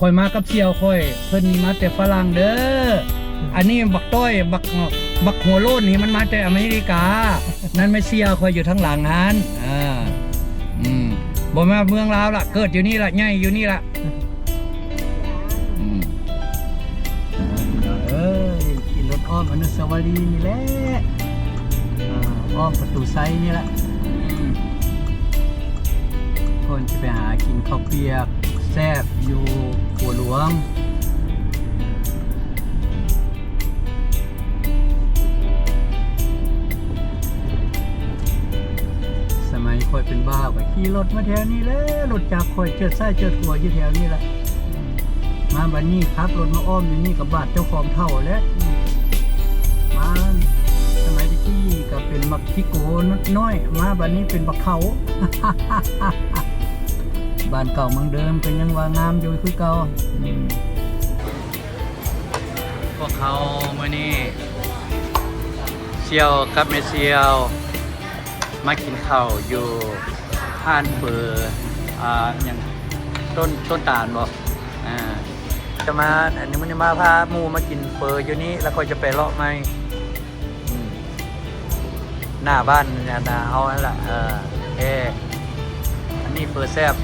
คอยมากับเสี่ยวคอยเพิ่นมาแต่ฝรั่งเด้ออันนี้บักต้อยบักหัวโล้นนี่มันมาแต่อเมริกา นั่นไม่เสี่ยวคอยอยู่ทั้งหลังนั้นบ่มาเมืองลาวล่ะเกิดอยู่นี่ล่ะใหญ่อยู่นี่ล่ะกินรถอ้อมอนุสาวรีย์นี่แหละอ้อมประตูไซนี่แหละคนจะไปหากินข้าวเปียกแซ่บอยู่หัวหลวงสมัยคอยเป็นบ้าไปขี่รถมาแถวนี้แล้วรถจับคอยเจิดไส้เจิดหัวอยู่แถวนี้แหละมาบันนี้ครับรถมาอ้อมอยู่นี่กับบาทเจ้าของเท่าแล้วมาสมัยที่ก็เป็นมักทิโกน้อยมาบันนี้เป็นบักเขา บ้านเก่าเมืองเดิมเป็นยังว่างามอยู่คือเก่าพวกเขาเมื่อนี้เซียวกับเมเซียวมากินข้าวอยู่ห้านเฟออย่างต้นตาลบอกจะมาอันนี้มันจะมาพาหมูมากินเฟออยู่นี้แล้วก็จะไปเลาะไหมหน้าบ้านนาเอาอันละอันนี้เฟอแซ่บ